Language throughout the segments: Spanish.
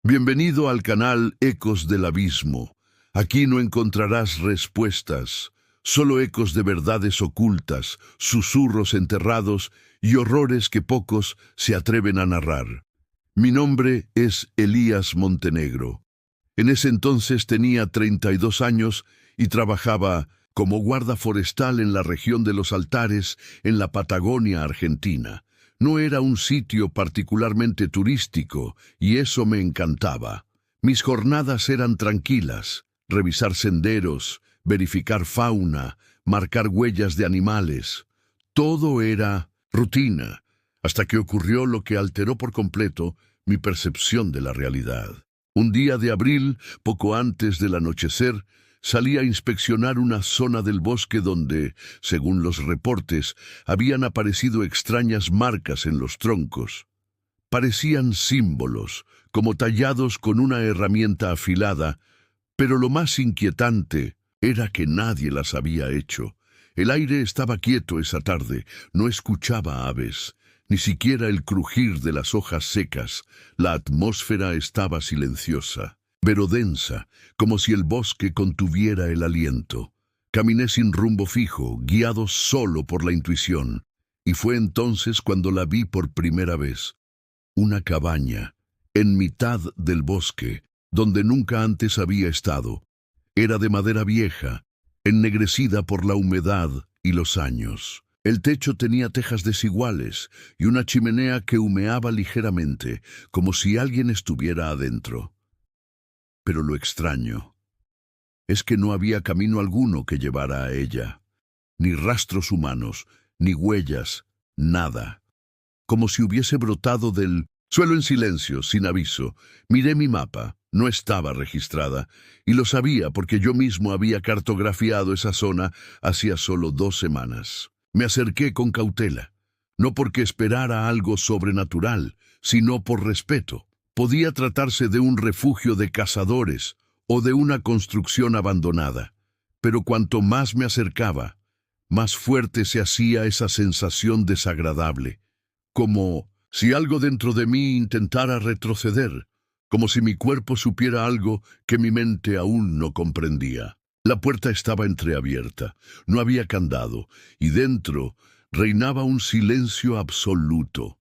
Bienvenido al canal Ecos del Abismo. Aquí no encontrarás respuestas, solo ecos de verdades ocultas, susurros enterrados y horrores que pocos se atreven a narrar. Mi nombre es Elías Montenegro. En ese entonces tenía 32 años y trabajaba como guarda forestal en la región de los Altares, en la Patagonia Argentina. No era un sitio particularmente turístico, y eso me encantaba. Mis jornadas eran tranquilas: revisar senderos, verificar fauna, marcar huellas de animales. Todo era rutina, hasta que ocurrió lo que alteró por completo mi percepción de la realidad. Un día de abril, poco antes del anochecer, salí a inspeccionar una zona del bosque donde, según los reportes, habían aparecido extrañas marcas en los troncos. Parecían símbolos, como tallados con una herramienta afilada, pero lo más inquietante era que nadie las había hecho. El aire estaba quieto esa tarde, no escuchaba aves, ni siquiera el crujir de las hojas secas. La atmósfera estaba silenciosa, pero densa, como si el bosque contuviera el aliento. Caminé sin rumbo fijo, guiado solo por la intuición, y fue entonces cuando la vi por primera vez. Una cabaña, en mitad del bosque, donde nunca antes había estado. Era de madera vieja, ennegrecida por la humedad y los años. El techo tenía tejas desiguales y una chimenea que humeaba ligeramente, como si alguien estuviera adentro. Pero lo extraño es que no había camino alguno que llevara a ella. Ni rastros humanos, ni huellas, nada. Como si hubiese brotado del suelo en silencio, sin aviso. Miré mi mapa, no estaba registrada, y lo sabía porque yo mismo había cartografiado esa zona hacía solo 2 semanas. Me acerqué con cautela, no porque esperara algo sobrenatural, sino por respeto. Podía tratarse de un refugio de cazadores o de una construcción abandonada, pero cuanto más me acercaba, más fuerte se hacía esa sensación desagradable, como si algo dentro de mí intentara retroceder, como si mi cuerpo supiera algo que mi mente aún no comprendía. La puerta estaba entreabierta, no había candado, y dentro reinaba un silencio absoluto.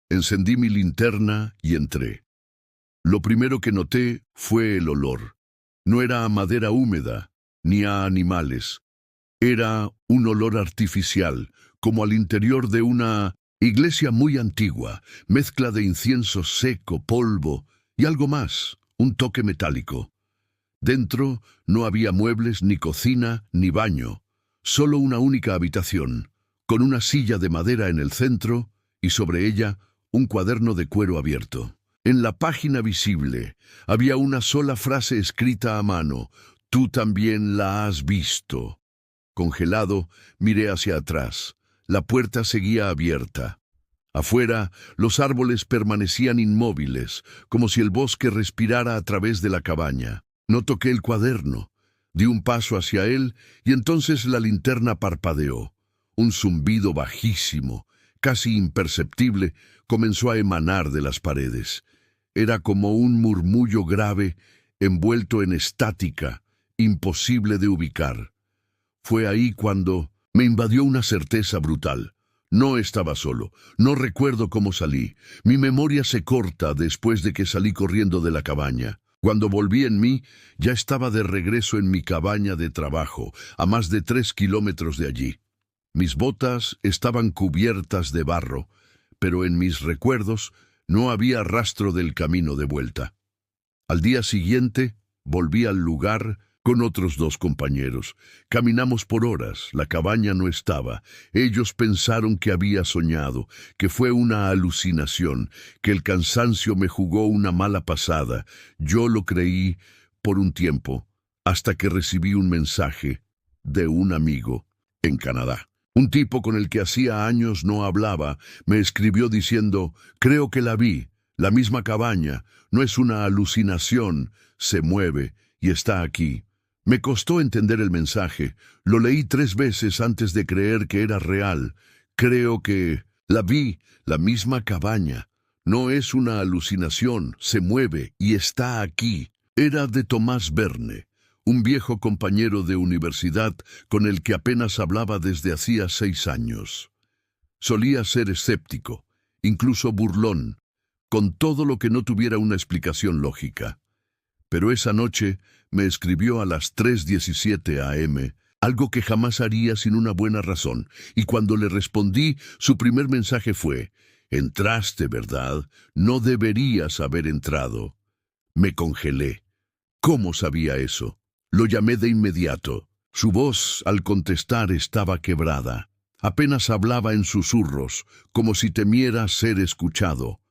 Encendí mi linterna y entré. Lo primero que noté fue el olor. No era a madera húmeda, ni a animales. Era un olor artificial, como al interior de una iglesia muy antigua, mezcla de incienso seco, polvo y algo más, un toque metálico. Dentro no había muebles, ni cocina, ni baño, solo una única habitación, con una silla de madera en el centro y sobre ella un cuaderno de cuero abierto. En la página visible había una sola frase escrita a mano: «Tú también la has visto». Congelado, miré hacia atrás. La puerta seguía abierta. Afuera, los árboles permanecían inmóviles, como si el bosque respirara a través de la cabaña. No toqué el cuaderno. Di un paso hacia él y entonces la linterna parpadeó. Un zumbido bajísimo, casi imperceptible, comenzó a emanar de las paredes. Era como un murmullo grave, envuelto en estática, imposible de ubicar. Fue ahí cuando me invadió una certeza brutal. No estaba solo. No recuerdo cómo salí. Mi memoria se corta después de que salí corriendo de la cabaña. Cuando volví en mí, ya estaba de regreso en mi cabaña de trabajo, a más de 3 kilómetros de allí. Mis botas estaban cubiertas de barro, pero en mis recuerdos no había rastro del camino de vuelta. Al día siguiente, volví al lugar con otros 2 compañeros. Caminamos por horas, la cabaña no estaba. Ellos pensaron que había soñado, que fue una alucinación, que el cansancio me jugó una mala pasada. Yo lo creí por un tiempo, hasta que recibí un mensaje de un amigo en Canadá. Un tipo con el que hacía años no hablaba me escribió diciendo: «Creo que la vi, la misma cabaña, no es una alucinación, se mueve y está aquí». Me costó entender el mensaje. Lo leí 3 veces antes de creer que era real. Creo que la vi, la misma cabaña. No es una alucinación, se mueve y está aquí. Era de Tomás Verne, un viejo compañero de universidad con el que apenas hablaba desde hacía 6 años. Solía ser escéptico, incluso burlón, con todo lo que no tuviera una explicación lógica. Pero esa noche me escribió a las 3:17 a.m., algo que jamás haría sin una buena razón, y cuando le respondí, su primer mensaje fue: «Entraste, ¿verdad? No deberías haber entrado». Me congelé. ¿Cómo sabía eso? Lo llamé de inmediato. Su voz, al contestar, estaba quebrada. Apenas hablaba en susurros, como si temiera ser escuchado.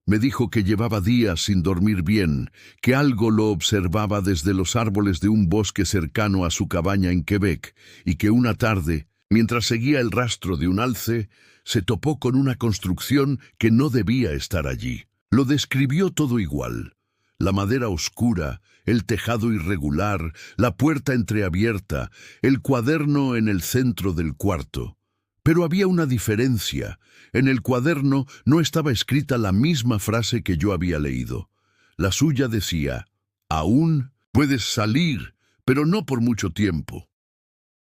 Me dijo que llevaba días sin dormir bien, que algo lo observaba desde los árboles de un bosque cercano a su cabaña en Quebec, y que una tarde, mientras seguía el rastro de un alce, se topó con una construcción que no debía estar allí. Lo describió todo igual. La madera oscura, el tejado irregular, la puerta entreabierta, el cuaderno en el centro del cuarto. Pero había una diferencia. En el cuaderno no estaba escrita la misma frase que yo había leído. La suya decía: «Aún puedes salir, pero no por mucho tiempo».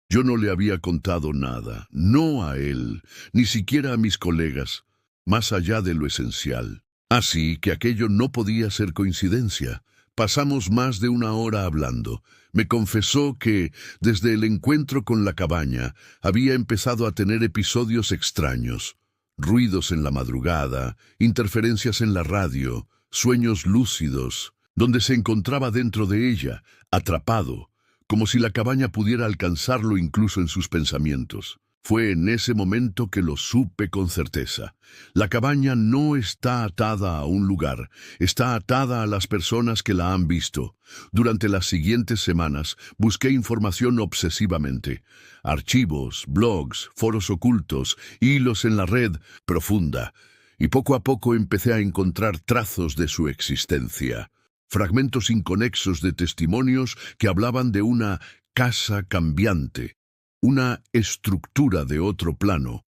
Yo no le había contado nada, no a él, ni siquiera a mis colegas, más allá de lo esencial. Así que aquello no podía ser coincidencia. Pasamos más de 1 hora hablando. Me confesó que, desde el encuentro con la cabaña, había empezado a tener episodios extraños. Ruidos en la madrugada, interferencias en la radio, sueños lúcidos, donde se encontraba dentro de ella, atrapado, como si la cabaña pudiera alcanzarlo incluso en sus pensamientos. Fue en ese momento que lo supe con certeza. La cabaña no está atada a un lugar, está atada a las personas que la han visto. Durante las siguientes semanas busqué información obsesivamente. Archivos, blogs, foros ocultos, hilos en la red profunda. Y poco a poco empecé a encontrar trazos de su existencia. Fragmentos inconexos de testimonios que hablaban de una casa cambiante, una estructura de otro plano,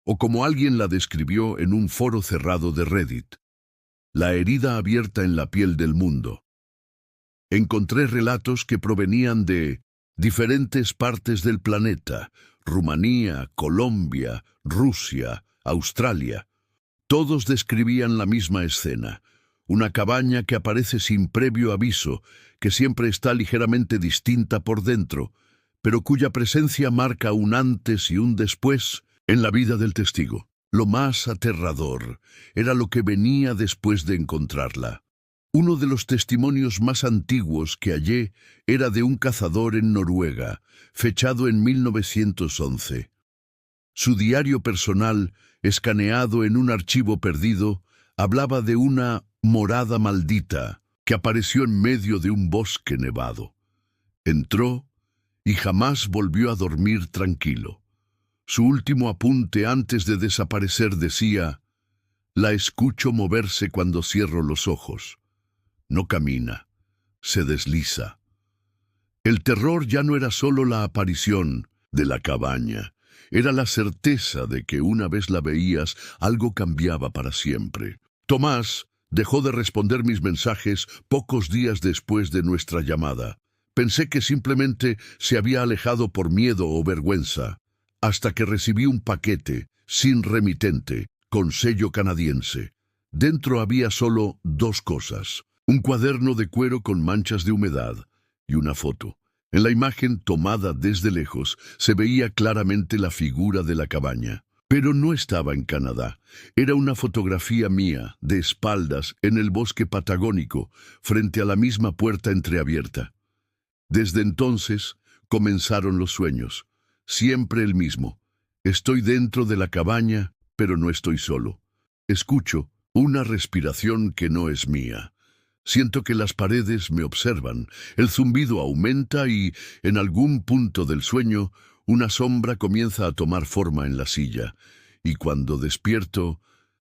o como alguien la describió en un foro cerrado de Reddit, la herida abierta en la piel del mundo. Encontré relatos que provenían de diferentes partes del planeta: Rumanía, Colombia, Rusia, Australia. Todos describían la misma escena: una cabaña que aparece sin previo aviso, que siempre está ligeramente distinta por dentro, pero cuya presencia marca un antes y un después en la vida del testigo. Lo más aterrador era lo que venía después de encontrarla. Uno de los testimonios más antiguos que hallé era de un cazador en Noruega, fechado en 1911. Su diario personal, escaneado en un archivo perdido, hablaba de una morada maldita que apareció en medio de un bosque nevado. Entró y jamás volvió a dormir tranquilo. Su último apunte antes de desaparecer decía: «La escucho moverse cuando cierro los ojos. No camina, se desliza». El terror ya no era solo la aparición de la cabaña, era la certeza de que una vez la veías, algo cambiaba para siempre. Tomás dejó de responder mis mensajes pocos días después de nuestra llamada. Pensé que simplemente se había alejado por miedo o vergüenza, hasta que recibí un paquete, sin remitente, con sello canadiense. Dentro había solo 2 cosas: un cuaderno de cuero con manchas de humedad y una foto. En la imagen, tomada desde lejos, se veía claramente la figura de la cabaña. Pero no estaba en Canadá. Era una fotografía mía, de espaldas, en el bosque patagónico, frente a la misma puerta entreabierta. Desde entonces comenzaron los sueños, siempre el mismo. Estoy dentro de la cabaña, pero no estoy solo. Escucho una respiración que no es mía. Siento que las paredes me observan, el zumbido aumenta y, en algún punto del sueño, una sombra comienza a tomar forma en la silla. Y cuando despierto,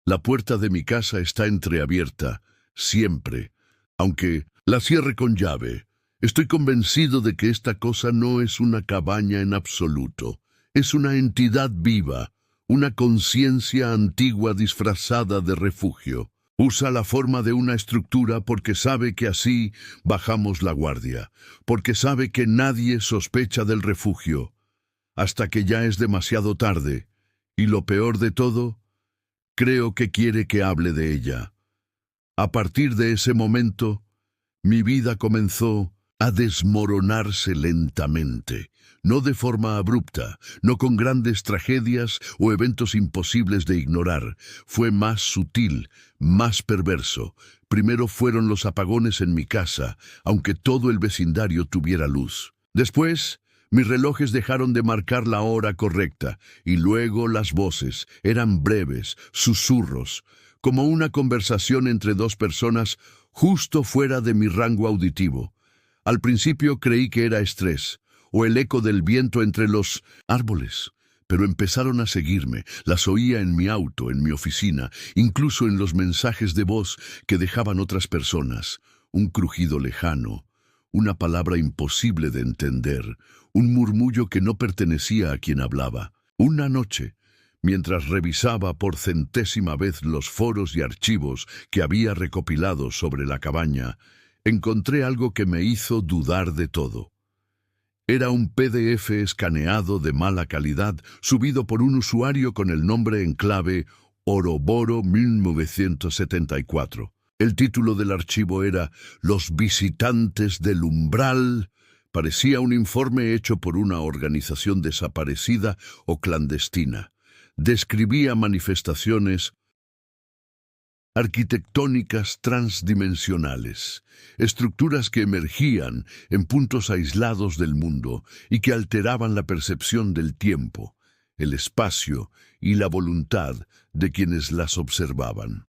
la puerta de mi casa está entreabierta, siempre, aunque la cierre con llave. Estoy convencido de que esta cosa no es una cabaña en absoluto. Es una entidad viva, una conciencia antigua disfrazada de refugio. Usa la forma de una estructura porque sabe que así bajamos la guardia, porque sabe que nadie sospecha del refugio, hasta que ya es demasiado tarde. Y lo peor de todo, creo que quiere que hable de ella. A partir de ese momento, mi vida comenzó a desmoronarse lentamente, no de forma abrupta, no con grandes tragedias o eventos imposibles de ignorar. Fue más sutil, más perverso. Primero fueron los apagones en mi casa, aunque todo el vecindario tuviera luz. Después, mis relojes dejaron de marcar la hora correcta, y luego las voces eran breves, susurros, como una conversación entre dos personas justo fuera de mi rango auditivo. Al principio creí que era estrés, o el eco del viento entre los árboles, pero empezaron a seguirme. Las oía en mi auto, en mi oficina, incluso en los mensajes de voz que dejaban otras personas. Un crujido lejano, una palabra imposible de entender, un murmullo que no pertenecía a quien hablaba. Una noche, mientras revisaba por centésima vez los foros y archivos que había recopilado sobre la cabaña, encontré algo que me hizo dudar de todo. Era un PDF escaneado de mala calidad, subido por un usuario con el nombre en clave Oroboro 1974. El título del archivo era Los visitantes del umbral. Parecía un informe hecho por una organización desaparecida o clandestina. Describía manifestaciones arquitectónicas transdimensionales, estructuras que emergían en puntos aislados del mundo y que alteraban la percepción del tiempo, el espacio y la voluntad de quienes las observaban.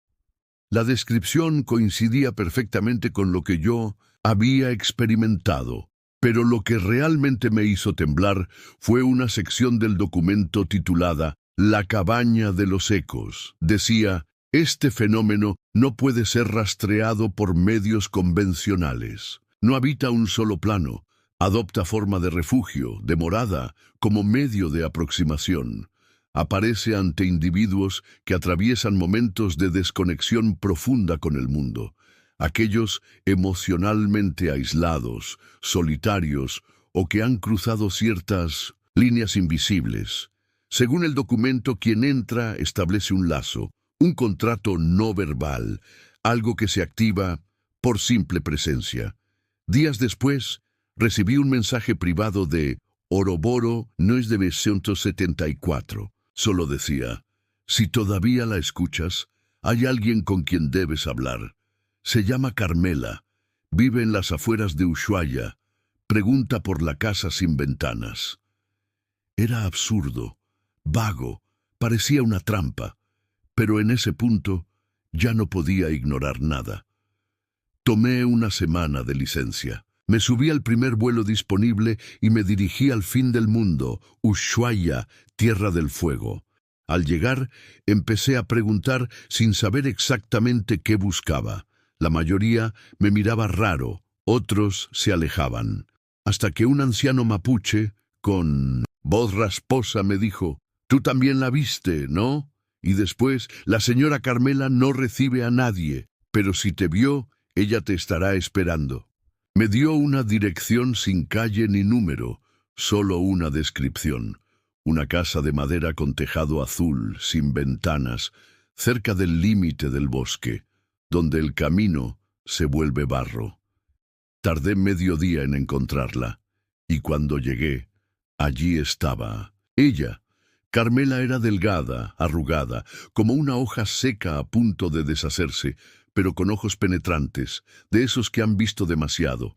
La descripción coincidía perfectamente con lo que yo había experimentado, pero lo que realmente me hizo temblar fue una sección del documento titulada La cabaña de los ecos. Decía: este fenómeno no puede ser rastreado por medios convencionales. No habita un solo plano. Adopta forma de refugio, de morada, como medio de aproximación. Aparece ante individuos que atraviesan momentos de desconexión profunda con el mundo. Aquellos emocionalmente aislados, solitarios o que han cruzado ciertas líneas invisibles. Según el documento, quien entra establece un lazo, un contrato no verbal, algo que se activa por simple presencia. Días después, recibí un mensaje privado de Oroboro 974. Solo decía: si todavía la escuchas, hay alguien con quien debes hablar. Se llama Carmela, vive en las afueras de Ushuaia, pregunta por la casa sin ventanas. Era absurdo, vago, parecía una trampa. Pero en ese punto ya no podía ignorar nada. Tomé una semana de licencia. Me subí al primer vuelo disponible y me dirigí al fin del mundo, Ushuaia, Tierra del Fuego. Al llegar, empecé a preguntar sin saber exactamente qué buscaba. La mayoría me miraba raro, otros se alejaban. Hasta que un anciano mapuche, con voz rasposa, me dijo: «Tú también la viste, ¿no? Y después, la señora Carmela no recibe a nadie, pero si te vio, ella te estará esperando». Me dio una dirección sin calle ni número, solo una descripción. Una casa de madera con tejado azul, sin ventanas, cerca del límite del bosque, donde el camino se vuelve barro. Tardé medio día en encontrarla, y cuando llegué, allí estaba ella. Carmela era delgada, arrugada, como una hoja seca a punto de deshacerse, pero con ojos penetrantes, de esos que han visto demasiado.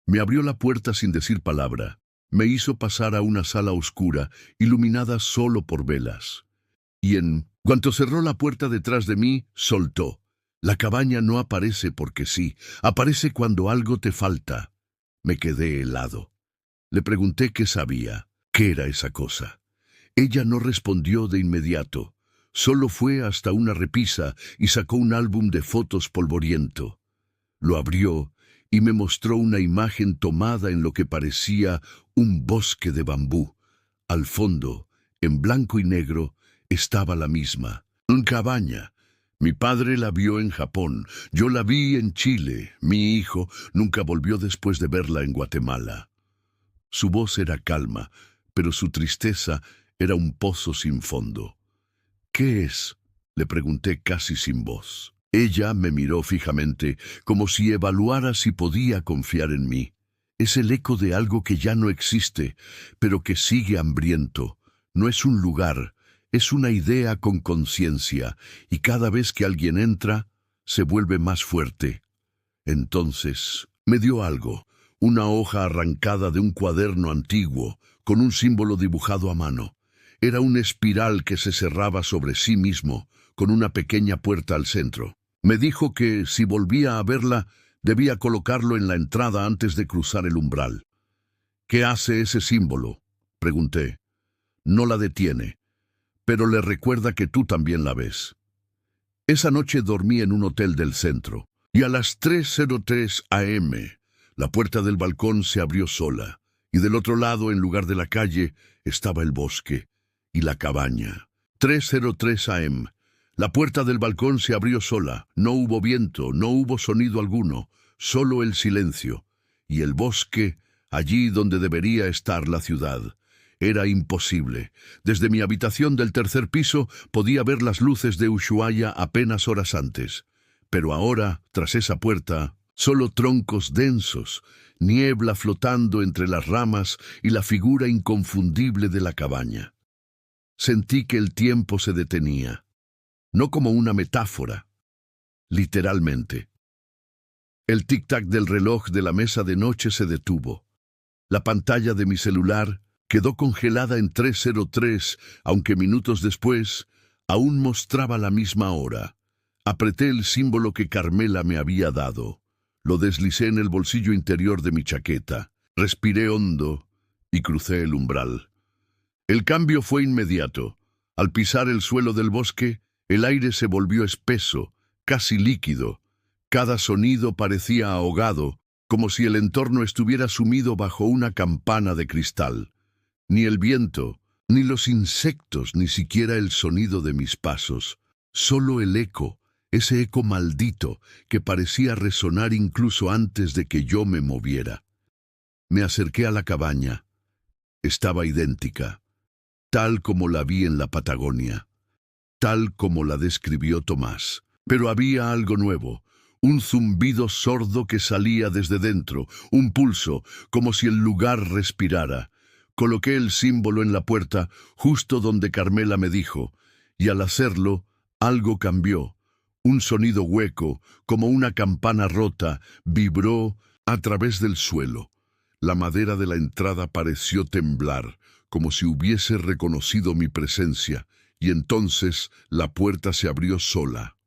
Me abrió la puerta sin decir palabra. Me hizo pasar a una sala oscura, iluminada solo por velas. Y en cuanto cerró la puerta detrás de mí, soltó: «La cabaña no aparece porque sí, aparece cuando algo te falta». Me quedé helado. Le pregunté qué sabía, qué era esa cosa. Ella no respondió de inmediato. Solo fue hasta una repisa y sacó un álbum de fotos polvoriento. Lo abrió y me mostró una imagen tomada en lo que parecía un bosque de bambú. Al fondo, en blanco y negro, estaba la misma, una cabaña, Mi padre la vio en Japón, yo la vi en Chile, mi hijo nunca volvió después de verla en Guatemala. Su voz era calma, pero su tristeza era un pozo sin fondo. ¿Qué es?, le pregunté casi sin voz. Ella me miró fijamente, como si evaluara si podía confiar en mí. Es el eco de algo que ya no existe, pero que sigue hambriento. No es un lugar, es una idea con conciencia, y cada vez que alguien entra, se vuelve más fuerte. Entonces, me dio algo, una hoja arrancada de un cuaderno antiguo, con un símbolo dibujado a mano. Era una espiral que se cerraba sobre sí mismo, con una pequeña puerta al centro. Me dijo que, si volvía a verla, debía colocarlo en la entrada antes de cruzar el umbral. ¿Qué hace ese símbolo?, pregunté. No la detiene, pero le recuerda que tú también la ves. Esa noche dormí en un hotel del centro, y a las 3:03 a.m., la puerta del balcón se abrió sola, y del otro lado, en lugar de la calle, estaba el bosque y la cabaña. 3:03 a.m. La puerta del balcón se abrió sola, no hubo viento, no hubo sonido alguno, solo el silencio, y el bosque, allí donde debería estar la ciudad. Era imposible. Desde mi habitación del tercer piso podía ver las luces de Ushuaia apenas horas antes. Pero ahora, tras esa puerta, solo troncos densos, niebla flotando entre las ramas y la figura inconfundible de la cabaña. Sentí que el tiempo se detenía, no como una metáfora, literalmente. El tic-tac del reloj de la mesa de noche se detuvo. La pantalla de mi celular quedó congelada en 3:03, aunque minutos después aún mostraba la misma hora. Apreté el símbolo que Carmela me había dado. Lo deslicé en el bolsillo interior de mi chaqueta. Respiré hondo y crucé el umbral. El cambio fue inmediato. Al pisar el suelo del bosque, el aire se volvió espeso, casi líquido. Cada sonido parecía ahogado, como si el entorno estuviera sumido bajo una campana de cristal. Ni el viento, ni los insectos, ni siquiera el sonido de mis pasos. Solo el eco, ese eco maldito que parecía resonar incluso antes de que yo me moviera. Me acerqué a la cabaña. Estaba idéntica, tal como la vi en la Patagonia, tal como la describió Tomás. Pero había algo nuevo, un zumbido sordo que salía desde dentro, un pulso, como si el lugar respirara. Coloqué el símbolo en la puerta, justo donde Carmela me dijo, y al hacerlo, algo cambió. Un sonido hueco, como una campana rota, vibró a través del suelo. La madera de la entrada pareció temblar, como si hubiese reconocido mi presencia, y entonces la puerta se abrió sola.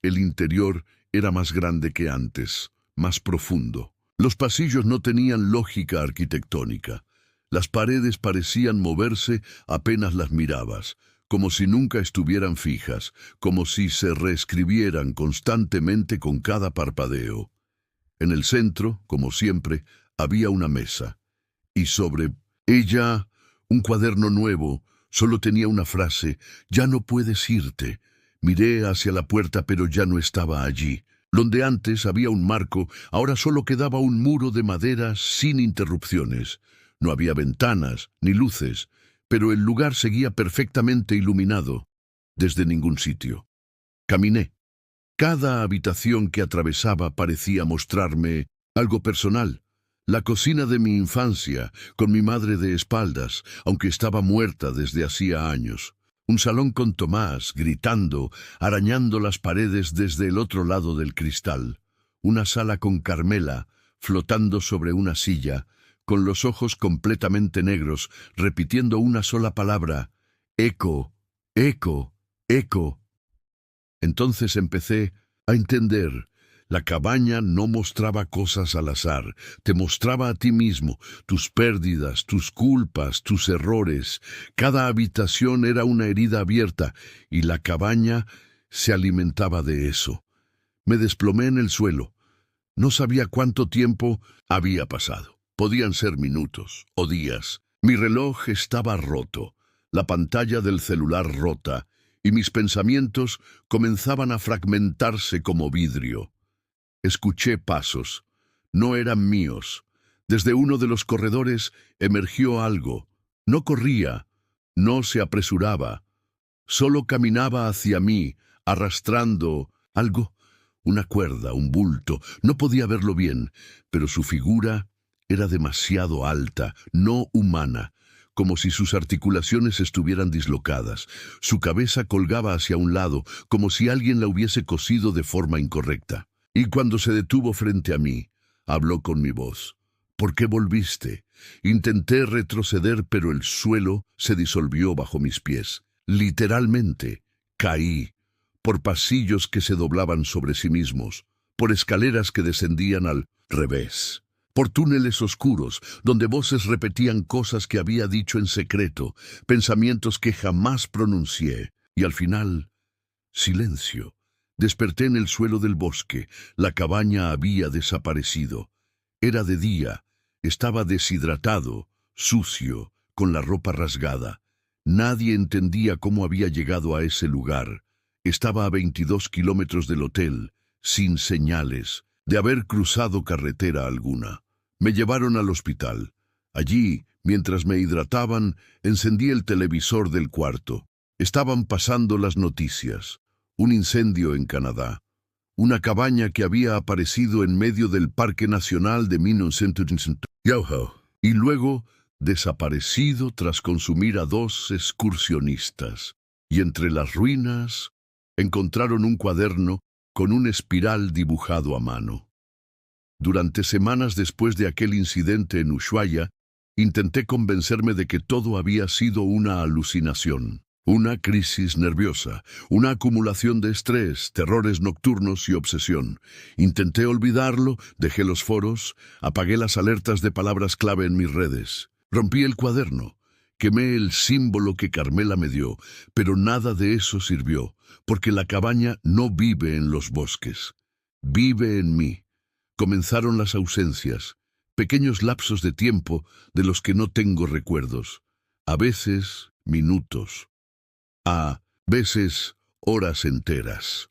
El interior era más grande que antes, más profundo. Los pasillos no tenían lógica arquitectónica. Las paredes parecían moverse apenas las mirabas, como si nunca estuvieran fijas, como si se reescribieran constantemente con cada parpadeo. En el centro, como siempre, había una mesa, y sobre ella un cuaderno nuevo. Solo tenía una frase: «Ya no puedes irte». Miré hacia la puerta, pero ya no estaba allí. Donde antes había un marco, ahora solo quedaba un muro de madera sin interrupciones. No había ventanas ni luces, pero el lugar seguía perfectamente iluminado desde ningún sitio. Caminé. Cada habitación que atravesaba parecía mostrarme algo personal. La cocina de mi infancia, con mi madre de espaldas, aunque estaba muerta desde hacía años. Un salón con Tomás, gritando, arañando las paredes desde el otro lado del cristal. Una sala con Carmela, flotando sobre una silla, con los ojos completamente negros, repitiendo una sola palabra: «Eco, eco, eco». Entonces empecé a entender. La cabaña no mostraba cosas al azar, te mostraba a ti mismo, tus pérdidas, tus culpas, tus errores. Cada habitación era una herida abierta, y la cabaña se alimentaba de eso. Me desplomé en el suelo. No sabía cuánto tiempo había pasado. Podían ser minutos o días. Mi reloj estaba roto, la pantalla del celular rota, y mis pensamientos comenzaban a fragmentarse como vidrio. Escuché pasos. No eran míos. Desde uno de los corredores emergió algo. No corría, no se apresuraba. Solo caminaba hacia mí, arrastrando algo, una cuerda, un bulto. No podía verlo bien, pero su figura era demasiado alta, no humana, como si sus articulaciones estuvieran dislocadas. Su cabeza colgaba hacia un lado, como si alguien la hubiese cosido de forma incorrecta. Y cuando se detuvo frente a mí, habló con mi voz. ¿Por qué volviste? Intenté retroceder, pero el suelo se disolvió bajo mis pies. Literalmente, caí, por pasillos que se doblaban sobre sí mismos, por escaleras que descendían al revés, por túneles oscuros, donde voces repetían cosas que había dicho en secreto, pensamientos que jamás pronuncié, y al final, silencio. Desperté en el suelo del bosque. La cabaña había desaparecido. Era de día. Estaba deshidratado, sucio, con la ropa rasgada. Nadie entendía cómo había llegado a ese lugar. Estaba a 22 kilómetros del hotel, sin señales de haber cruzado carretera alguna. Me llevaron al hospital. Allí, mientras me hidrataban, encendí el televisor del cuarto. Estaban pasando las noticias. Un incendio en Canadá. Una cabaña que había aparecido en medio del Parque Nacional de Yoho, y luego desaparecido tras consumir a 2 excursionistas. Y entre las ruinas encontraron un cuaderno con un espiral dibujado a mano. Durante semanas después de aquel incidente en Ushuaia, intenté convencerme de que todo había sido una alucinación. Una crisis nerviosa, una acumulación de estrés, terrores nocturnos y obsesión. Intenté olvidarlo, dejé los foros, apagué las alertas de palabras clave en mis redes. Rompí el cuaderno, quemé el símbolo que Carmela me dio, pero nada de eso sirvió, porque la cabaña no vive en los bosques. Vive en mí. Comenzaron las ausencias, pequeños lapsos de tiempo de los que no tengo recuerdos. A veces, minutos. A veces, horas enteras.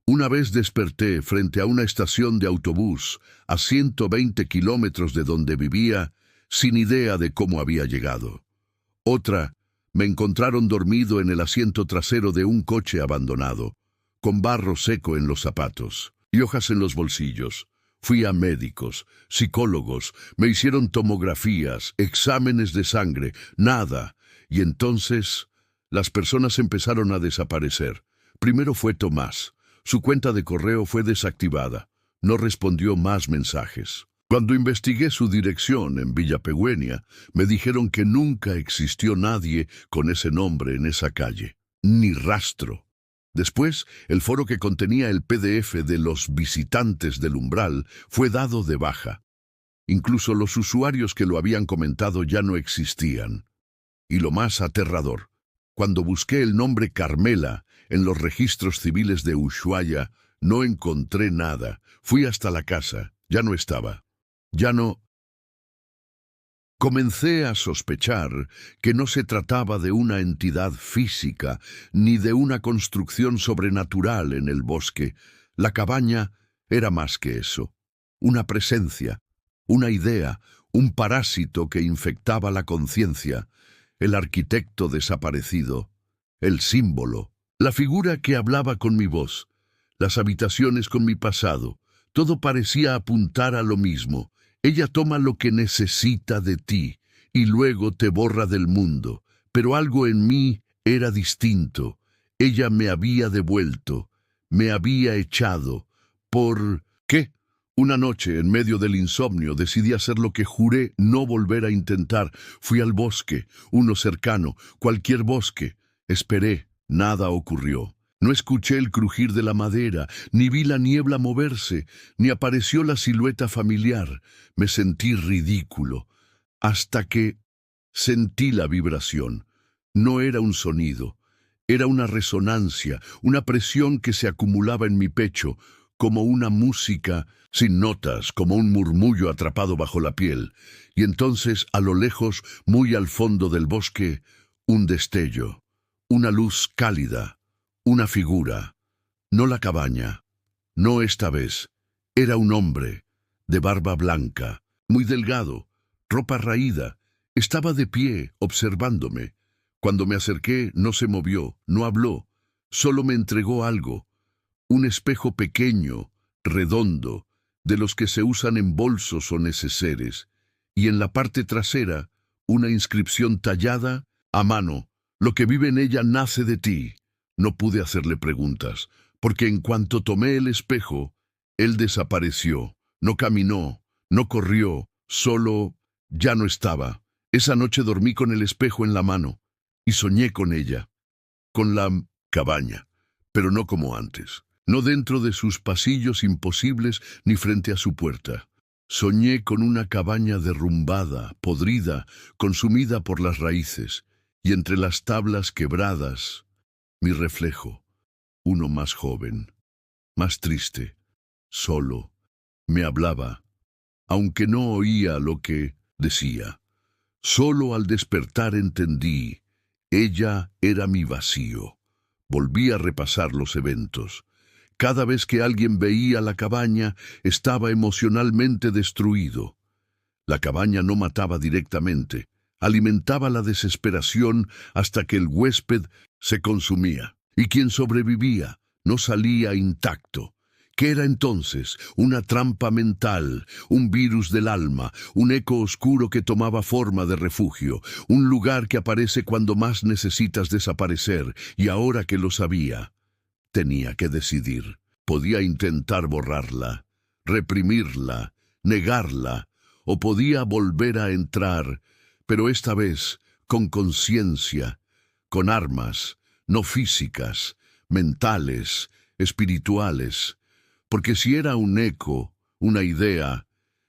Una vez desperté frente a una estación de autobús a 120 kilómetros de donde vivía, sin idea de cómo había llegado. Otra, me encontraron dormido en el asiento trasero de un coche abandonado, con barro seco en los zapatos y hojas en los bolsillos. Fui a médicos, psicólogos, me hicieron tomografías, exámenes de sangre, nada. Y entonces las personas empezaron a desaparecer. Primero fue Tomás. Su cuenta de correo fue desactivada. No respondió más mensajes. Cuando investigué su dirección en Villa Pegüenia, me dijeron que nunca existió nadie con ese nombre en esa calle. Ni rastro. Después, el foro que contenía el PDF de los visitantes del umbral fue dado de baja. Incluso los usuarios que lo habían comentado ya no existían. Y lo más aterrador, cuando busqué el nombre Carmela en los registros civiles de Ushuaia, no encontré nada. Fui hasta la casa. Ya no estaba. Ya no. Comencé a sospechar que no se trataba de una entidad física ni de una construcción sobrenatural en el bosque. La cabaña era más que eso. Una presencia, una idea, un parásito que infectaba la conciencia. El arquitecto desaparecido, el símbolo, la figura que hablaba con mi voz, las habitaciones con mi pasado, todo parecía apuntar a lo mismo. Ella toma lo que necesita de ti y luego te borra del mundo, pero algo en mí era distinto. Ella me había devuelto, me había echado. ¿Por qué? Una noche, en medio del insomnio, decidí hacer lo que juré no volver a intentar. Fui al bosque, uno cercano, cualquier bosque. Esperé, nada ocurrió. No escuché el crujir de la madera, ni vi la niebla moverse, ni apareció la silueta familiar. Me sentí ridículo, hasta que sentí la vibración. No era un sonido, era una resonancia, una presión que se acumulaba en mi pecho, como una música sin notas, como un murmullo atrapado bajo la piel. Y entonces, a lo lejos, muy al fondo del bosque, un destello, Una luz cálida, una figura, no la cabaña, no esta vez. Era un hombre, de barba blanca, muy delgado, ropa raída. Estaba de pie, observándome. Cuando me acerqué, no se movió, no habló, solo me entregó algo. Un espejo pequeño, redondo, de los que se usan en bolsos o neceseres, y en la parte trasera, una inscripción tallada a mano: lo que vive en ella nace de ti. No pude hacerle preguntas, porque en cuanto tomé el espejo, él desapareció. No caminó, no corrió, solo ya no estaba. Esa noche dormí con el espejo en la mano, y soñé con ella, con la cabaña, pero no como antes. No dentro de sus pasillos imposibles ni frente a su puerta. Soñé con una cabaña derrumbada, podrida, consumida por las raíces, y entre las tablas quebradas, mi reflejo, uno más joven, más triste, solo, me hablaba, aunque no oía lo que decía. Solo al despertar entendí, ella era mi vacío. Volví a repasar los eventos. Cada vez que alguien veía la cabaña, estaba emocionalmente destruido. La cabaña no mataba directamente, alimentaba la desesperación hasta que el huésped se consumía. Y quien sobrevivía no salía intacto. ¿Qué era entonces? Una trampa mental, un virus del alma, un eco oscuro que tomaba forma de refugio, un lugar que aparece cuando más necesitas desaparecer, y ahora que lo sabía, tenía que decidir. Podía intentar borrarla, reprimirla, negarla, o podía volver a entrar, pero esta vez con conciencia, con armas, no físicas, mentales, espirituales. Porque si era un eco, una idea,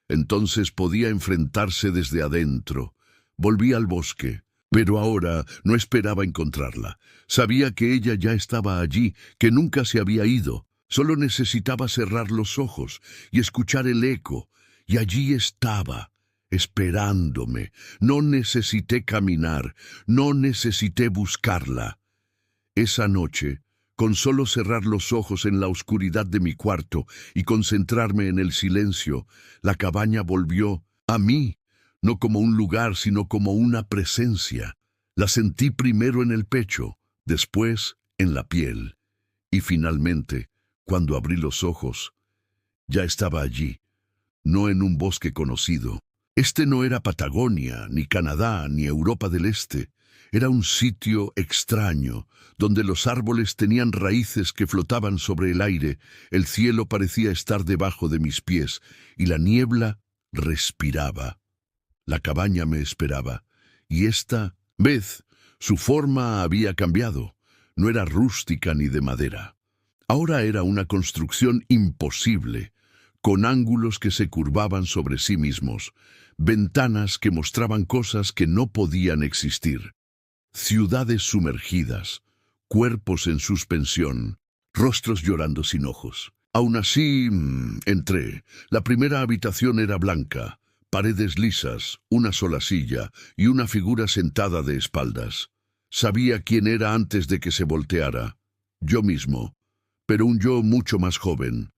entonces podía enfrentarse desde adentro. Volví al bosque, pero ahora no esperaba encontrarla. Sabía que ella ya estaba allí, que nunca se había ido. Solo necesitaba cerrar los ojos y escuchar el eco, y allí estaba, esperándome. No necesité caminar, no necesité buscarla. Esa noche, con solo cerrar los ojos en la oscuridad de mi cuarto y concentrarme en el silencio, la cabaña volvió a mí, no como un lugar, sino como una presencia. La sentí primero en el pecho, después en la piel, y finalmente, cuando abrí los ojos, ya estaba allí, no en un bosque conocido. Este no era Patagonia, ni Canadá, ni Europa del Este. Era un sitio extraño, donde los árboles tenían raíces que flotaban sobre el aire, el cielo parecía estar debajo de mis pies, y la niebla respiraba. La cabaña me esperaba, y esta vez su forma había cambiado. No era rústica ni de madera. Ahora era una construcción imposible, con ángulos que se curvaban sobre sí mismos, ventanas que mostraban cosas que no podían existir. Ciudades sumergidas, cuerpos en suspensión, rostros llorando sin ojos. Aún así, entré. La primera habitación era blanca, paredes lisas, una sola silla y una figura sentada de espaldas. Sabía quién era antes de que se volteara. Yo mismo, pero un yo mucho más joven.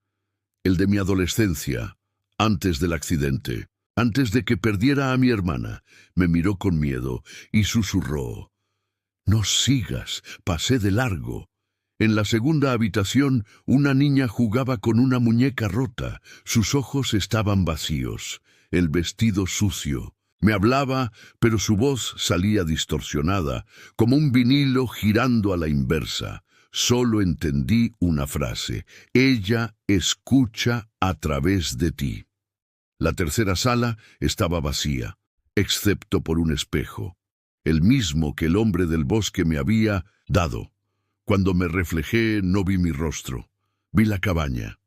El de mi adolescencia, antes del accidente, antes de que perdiera a mi hermana. Me miró con miedo y susurró: «No sigas, pasé de largo». En la segunda habitación, una niña jugaba con una muñeca rota. Sus ojos estaban vacíos, el vestido sucio. Me hablaba, pero su voz salía distorsionada, como un vinilo girando a la inversa. Solo entendí una frase: «Ella escucha a través de ti». La tercera sala estaba vacía, excepto por un espejo, el mismo que el hombre del bosque me había dado. Cuando me reflejé no vi mi rostro, vi la cabaña,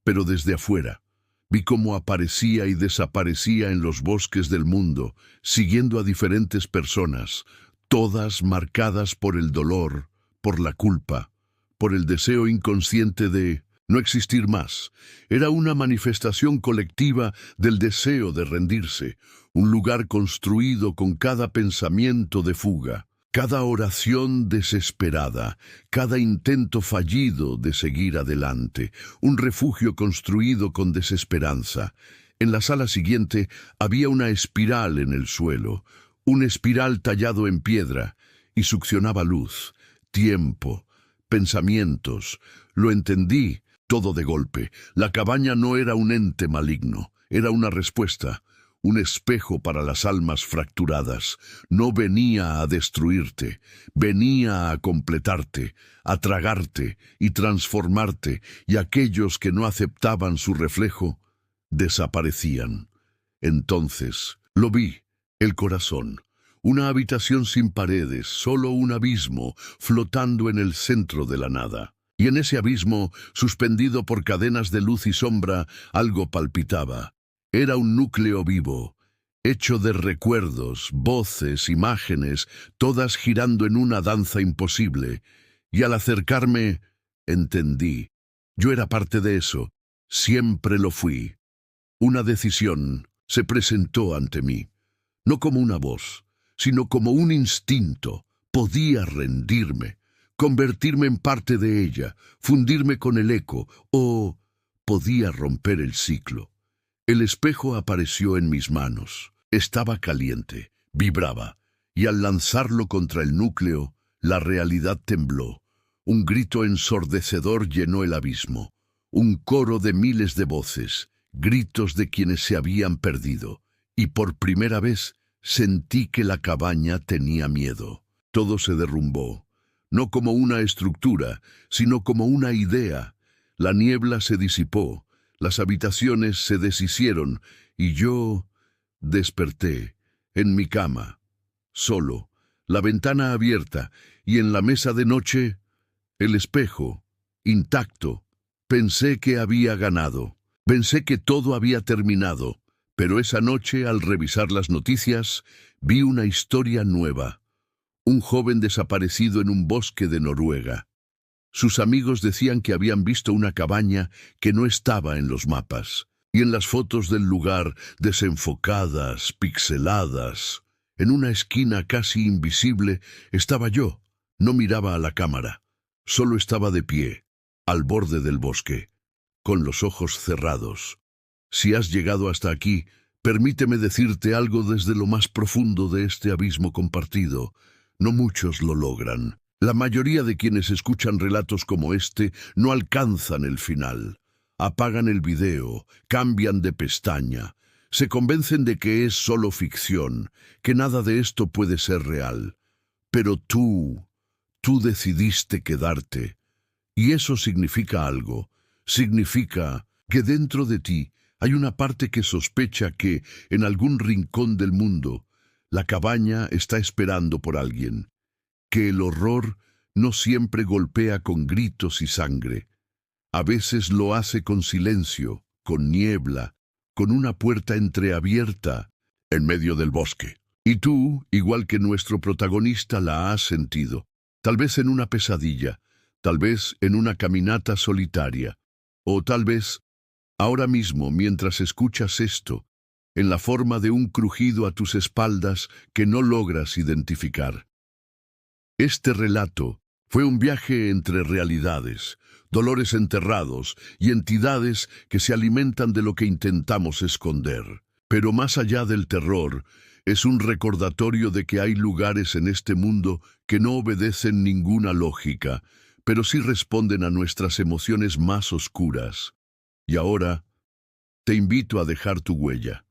pero desde afuera. Vi cómo aparecía y desaparecía en los bosques del mundo, siguiendo a diferentes personas, todas marcadas por el dolor, por la culpa, por el deseo inconsciente de no existir más. Era una manifestación colectiva del deseo de rendirse, un lugar construido con cada pensamiento de fuga. Cada oración desesperada, cada intento fallido de seguir adelante, un refugio construido con desesperanza. En la sala siguiente había una espiral en el suelo, un espiral tallado en piedra, y succionaba luz, tiempo, pensamientos. Lo entendí todo de golpe. La cabaña no era un ente maligno, era una respuesta, un espejo para las almas fracturadas. No venía a destruirte, venía a completarte, a tragarte y transformarte, y aquellos que no aceptaban su reflejo desaparecían. Entonces lo vi, el corazón, una habitación sin paredes, solo un abismo flotando en el centro de la nada. Y en ese abismo, suspendido por cadenas de luz y sombra, algo palpitaba. Era un núcleo vivo, hecho de recuerdos, voces, imágenes, todas girando en una danza imposible. Y al acercarme, entendí. Yo era parte de eso. Siempre lo fui. Una decisión se presentó ante mí, no como una voz, sino como un instinto. Podía rendirme, convertirme en parte de ella, fundirme con el eco, o podía romper el ciclo. El espejo apareció en mis manos. Estaba caliente, vibraba, y al lanzarlo contra el núcleo, la realidad tembló. Un grito ensordecedor llenó el abismo, un coro de miles de voces, gritos de quienes se habían perdido, y por primera vez sentí que la cabaña tenía miedo. Todo se derrumbó, no como una estructura, sino como una idea. La niebla se disipó, las habitaciones se deshicieron, y yo desperté en mi cama, solo, la ventana abierta, y en la mesa de noche, el espejo, intacto. Pensé que había ganado. Pensé que todo había terminado, pero esa noche, al revisar las noticias, vi una historia nueva. Un joven desaparecido en un bosque de Noruega. Sus amigos decían que habían visto una cabaña que no estaba en los mapas, y en las fotos del lugar, desenfocadas, pixeladas, en una esquina casi invisible, estaba yo. No miraba a la cámara, solo estaba de pie, al borde del bosque, con los ojos cerrados. Si has llegado hasta aquí, permíteme decirte algo desde lo más profundo de este abismo compartido. No muchos lo logran. La mayoría de quienes escuchan relatos como este no alcanzan el final. Apagan el video, cambian de pestaña, se convencen de que es solo ficción, que nada de esto puede ser real. Pero tú decidiste quedarte. Y eso significa algo. Significa que dentro de ti hay una parte que sospecha que, en algún rincón del mundo, la cabaña está esperando por alguien. Que el horror no siempre golpea con gritos y sangre. A veces lo hace con silencio, con niebla, con una puerta entreabierta en medio del bosque. Y tú, igual que nuestro protagonista, la has sentido. Tal vez en una pesadilla, tal vez en una caminata solitaria, o tal vez, ahora mismo, mientras escuchas esto, en la forma de un crujido a tus espaldas que no logras identificar. Este relato fue un viaje entre realidades, dolores enterrados y entidades que se alimentan de lo que intentamos esconder. Pero más allá del terror, es un recordatorio de que hay lugares en este mundo que no obedecen ninguna lógica, pero sí responden a nuestras emociones más oscuras. Y ahora, te invito a dejar tu huella.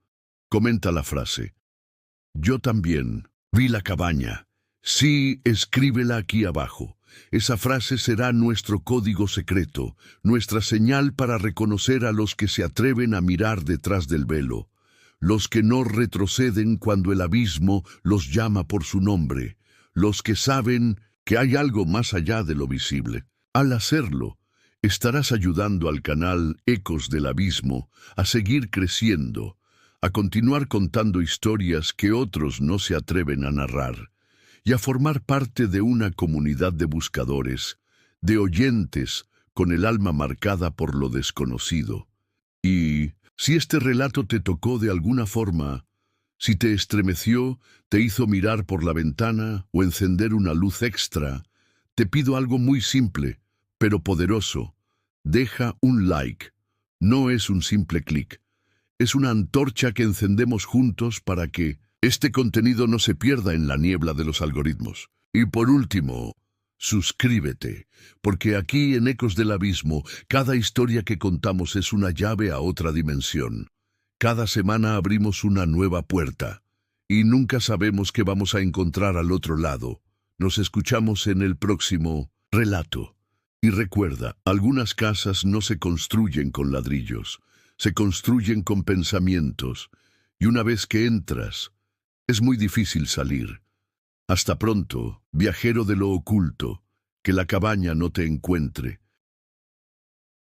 Comenta la frase. Yo también vi la cabaña. Sí, escríbela aquí abajo. Esa frase será nuestro código secreto, nuestra señal para reconocer a los que se atreven a mirar detrás del velo, los que no retroceden cuando el abismo los llama por su nombre, los que saben que hay algo más allá de lo visible. Al hacerlo, estarás ayudando al canal Ecos del Abismo a seguir creciendo, a continuar contando historias que otros no se atreven a narrar, y a formar parte de una comunidad de buscadores, de oyentes con el alma marcada por lo desconocido. Y si este relato te tocó de alguna forma, Si te estremeció, te hizo mirar por la ventana o encender una luz extra, te pido algo muy simple, pero poderoso. Deja un like. No es un simple clic. Es una antorcha que encendemos juntos para que este contenido no se pierda en la niebla de los algoritmos. Y por último, suscríbete, porque aquí en Ecos del Abismo, cada historia que contamos es una llave a otra dimensión. Cada semana abrimos una nueva puerta, y nunca sabemos qué vamos a encontrar al otro lado. Nos escuchamos en el próximo relato. Y recuerda, algunas casas no se construyen con ladrillos, se construyen con pensamientos, y una vez que entras, es muy difícil salir. Hasta pronto, viajero de lo oculto, que la cabaña no te encuentre.